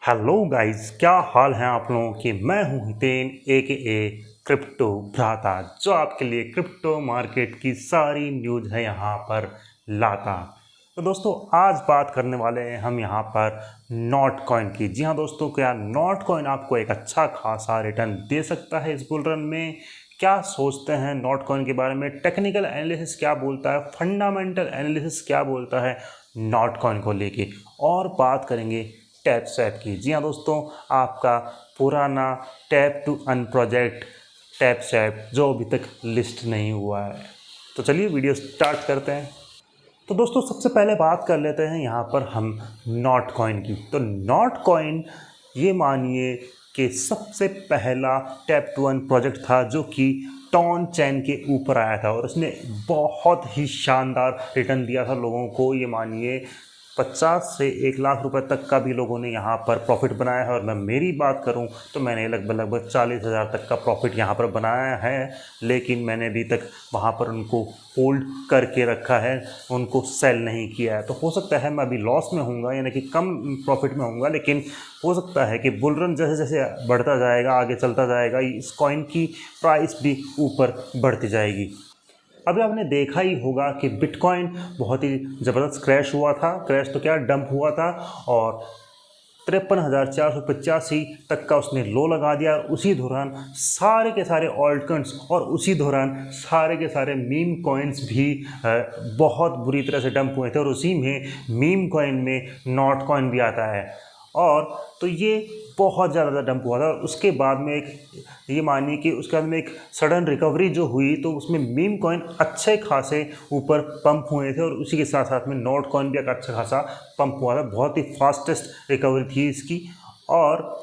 Hello guys, क्या हाल है आप लोगों के। मैं हूं हितेन ए क्रिप्टो भ्राता, जो आपके लिए क्रिप्टो मार्केट की सारी न्यूज़ है यहाँ पर लाता। तो दोस्तों, आज बात करने वाले हैं हम यहाँ पर नॉट कॉइन की। जी हाँ दोस्तों, क्या नॉट कॉइन आपको एक अच्छा खासा रिटर्न दे सकता है इस बुल रन में? क्या सोचते हैं नॉट कॉइन के बारे में? टेक्निकल एनालिसिस क्या बोलता है, फंडामेंटल एनालिसिस क्या बोलता है नॉट कॉइन को लेके, और बात करेंगे टैप स्वैप की। जी हाँ दोस्तों, आपका पुराना tap to earn project tap swap जो अभी तक लिस्ट नहीं हुआ है। तो चलिए वीडियो स्टार्ट करते हैं। तो दोस्तों, सबसे पहले बात कर लेते हैं यहाँ पर हम नॉट कॉइन की। तो नॉट कॉइन, ये मानिए कि सबसे पहला टैप टू अर्न प्रोजेक्ट था जो कि टॉन चैन के ऊपर आया था और उसने बहुत ही शानदार रिटर्न दिया था लोगों को। ये मानिए 50 से 1 लाख रुपए तक का भी लोगों ने यहाँ पर प्रॉफिट बनाया है। और मैं मेरी बात करूँ तो मैंने लगभग 40,000 तक का प्रॉफिट यहाँ पर बनाया है, लेकिन मैंने अभी तक वहाँ पर उनको होल्ड करके रखा है, उनको सेल नहीं किया है। तो हो सकता है मैं अभी लॉस में हूँगा, यानी कि कम प्रॉफिट में हूँगा, लेकिन हो सकता है कि बुल रन जैसे जैसे बढ़ता जाएगा, आगे चलता जाएगा, इस कॉइन की प्राइस भी ऊपर बढ़ती जाएगी। अभी आपने देखा ही होगा कि बिटकॉइन बहुत ही ज़बरदस्त क्रैश हुआ था। क्रैश तो क्या, डंप हुआ था, और 53,485 तक का उसने लो लगा दिया। और उसी दौरान सारे के सारे ऑल्टकॉइन्स और उसी दौरान सारे के सारे मीम कॉइन्स भी बहुत बुरी तरह से डंप हुए थे। और उसी में मीम कॉइन में नॉट कॉइन भी आता है, और तो ये बहुत ज़्यादा डंप हुआ था। और उसके बाद में ये मानिए कि उसके बाद में एक सडन रिकवरी जो हुई, तो उसमें मीम कॉइन अच्छे खासे ऊपर पंप हुए थे, और उसी के साथ साथ में नॉट कॉइन भी एक अच्छा खासा पंप हुआ था। बहुत ही फास्टेस्ट रिकवरी थी इसकी। और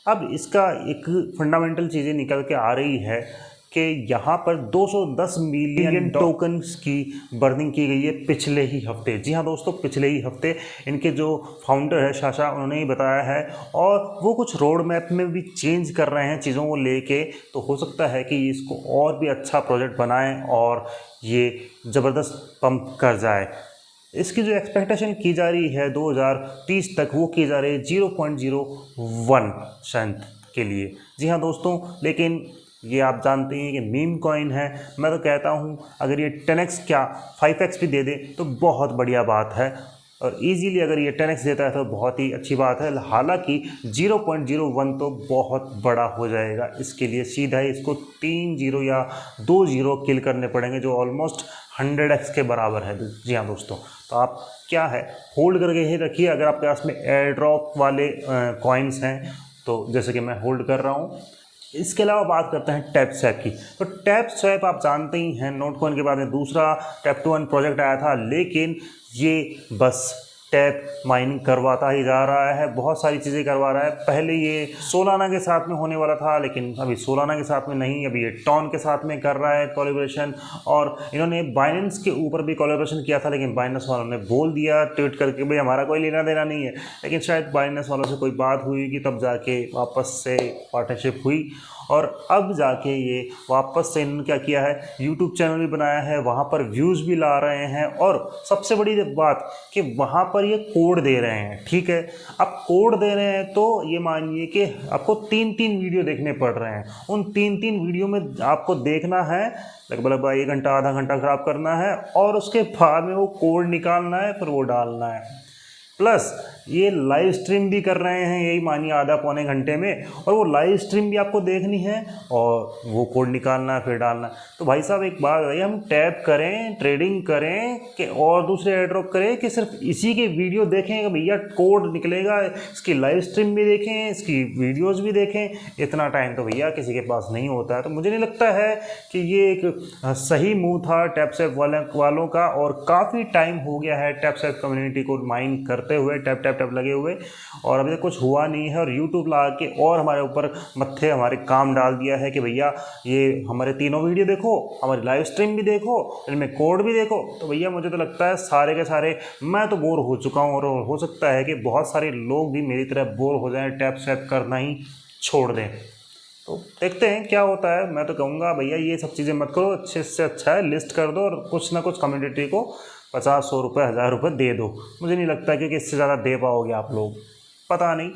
अब इसका एक फंडामेंटल चीज़ें निकल के आ रही है कि यहाँ पर 210 मिलियन टोकन्स की बर्निंग की गई है पिछले ही हफ्ते। जी हाँ दोस्तों, पिछले ही हफ्ते इनके जो फाउंडर है शाशा, उन्होंने ही बताया है, और वो कुछ रोड मैप में भी चेंज कर रहे हैं चीज़ों को लेके। तो हो सकता है कि इसको और भी अच्छा प्रोजेक्ट बनाएं और ये ज़बरदस्त पंप कर जाए। इसकी जो एक्सपेक्टेशन की जा रही है 2030 तक, वो की जा रही है 0.01 के लिए। जी हाँ दोस्तों, लेकिन ये आप जानते हैं कि मीम कॉइन है। मैं तो कहता हूँ अगर ये 10x क्या 5x भी दे दे तो बहुत बढ़िया बात है, और इजीली अगर ये 10x देता है तो बहुत ही अच्छी बात है। हालांकि 0.01 तो बहुत बड़ा हो जाएगा इसके लिए। सीधा ही इसको 3 0 या 2 0 किल करने पड़ेंगे, जो ऑलमोस्ट 100x के बराबर है। जी हाँ दोस्तों, तो आप क्या है, होल्ड करके ही रखिए। अगर आपके पास में एयर ड्रॉप वाले कॉइन्स हैं, तो जैसे कि मैं होल्ड कर रहा हूँ। इसके अलावा बात करते हैं टैप स्वैप की। तो टैप स्वैप आप जानते ही हैं, नोट कॉइन के बाद में दूसरा टैप टू अर्न प्रोजेक्ट आया था, लेकिन ये बस टैप माइनिंग करवाता ही जा रहा है, बहुत सारी चीज़ें करवा रहा है। पहले ये सोलाना के साथ में होने वाला था, लेकिन अभी सोलाना के साथ में नहीं, अभी ये टॉन के साथ में कर रहा है कोलैबोरेशन। और इन्होंने बाइनेंस के ऊपर भी कोलैबोरेशन किया था, लेकिन बाइनेंस वालों ने बोल दिया ट्वीट करके, भाई हमारा कोई लेना देना नहीं है। लेकिन शायद बाइनेंस वालों से कोई बात हुई कि तब जाके वापस से पार्टनरशिप हुई, और अब जाके ये वापस से इन्होंने क्या किया है, यूट्यूब चैनल भी बनाया है, वहाँ पर व्यूज़ भी ला रहे हैं। और सबसे बड़ी बात कि वहाँ पर ये कोड दे रहे हैं। ठीक है, अब कोड दे रहे हैं तो ये मानिए कि आपको 3-3 वीडियो देखने पड़ रहे हैं। उन 3-3 वीडियो में आपको देखना है, लगभग 1 घंटा आधा घंटा ख़राब करना है, और उसके बाद में वो कोड निकालना है, फिर वो डालना है। प्लस ये लाइव स्ट्रीम भी कर रहे हैं, यही मानिए आधा पौने घंटे में, और वो लाइव स्ट्रीम भी आपको देखनी है, और वो कोड निकालना है, फिर डालना है। तो भाई साहब एक बात है, हम टैप करें, ट्रेडिंग करें कि और दूसरे एयरड्रॉप करें, कि सिर्फ इसी के वीडियो देखें कि भैया कोड निकलेगा, इसकी लाइव स्ट्रीम भी देखें, इसकी वीडियोज़ भी देखें? इतना टाइम तो भैया किसी के पास नहीं होता है। तो मुझे नहीं लगता है कि ये एक सही मूव था टैप स्वैप वालों का, और काफ़ी टाइम हो गया है टैप स्वैप कम्युनिटी को माइन करते हुए, टैप टैप टैप लगे हुए, और अभी तक कुछ हुआ नहीं है। और यूट्यूब ला के और हमारे ऊपर मत्थे हमारे काम डाल दिया है कि भैया ये हमारे तीनों वीडियो देखो, हमारी लाइव स्ट्रीम भी देखो, इनमें कोड भी देखो। तो भैया मुझे तो लगता है सारे के सारे मैं तो बोर हो चुका हूँ, और हो सकता है कि बहुत सारे लोग भी मेरी तरह बोर हो जाएं, टैप स्वैप करना ही छोड़ दें। तो देखते हैं क्या होता है। मैं तो कहूँगा भैया ये सब चीज़ें मत करो, अच्छे से अच्छा है लिस्ट कर दो, और कुछ ना कुछ कम्युनिटी को 50-100 रुपये 1000 रुपये दे दो। मुझे नहीं लगता कि इससे ज़्यादा दे पाओगे आप लोग। पता नहीं।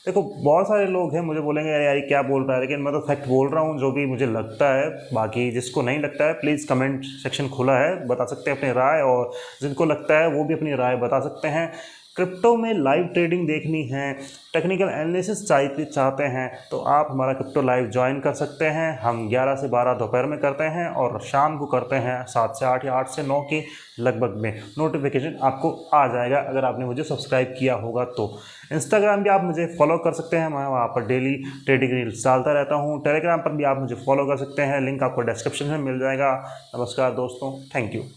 देखो बहुत सारे लोग हैं मुझे बोलेंगे यार ये क्या बोल रहा है, लेकिन मैं तो फैक्ट बोल रहा हूँ जो भी मुझे लगता है। बाकी जिसको नहीं लगता है प्लीज़ कमेंट सेक्शन खुला है, बता सकते हैं अपनी राय, और जिनको लगता है वो भी अपनी राय बता सकते हैं। क्रिप्टो में लाइव ट्रेडिंग देखनी है, टेक्निकल एनालिसिस चाहते हैं तो आप हमारा क्रिप्टो लाइव ज्वाइन कर सकते हैं। हम 11 से 12 दोपहर में करते हैं और शाम को करते हैं 7 से 8 या 8 से 9 के लगभग में। नोटिफिकेशन आपको आ जाएगा अगर आपने मुझे सब्सक्राइब किया होगा तो। इंस्टाग्राम भी आप मुझे फॉलो कर सकते हैं, मैं वहाँ पर डेली ट्रेडिंग रील्स डालता रहता हूँ। टेलीग्राम पर भी आप मुझे फॉलो कर सकते हैं, लिंक आपको डिस्क्रिप्शन में मिल जाएगा। नमस्कार दोस्तों, थैंक यू।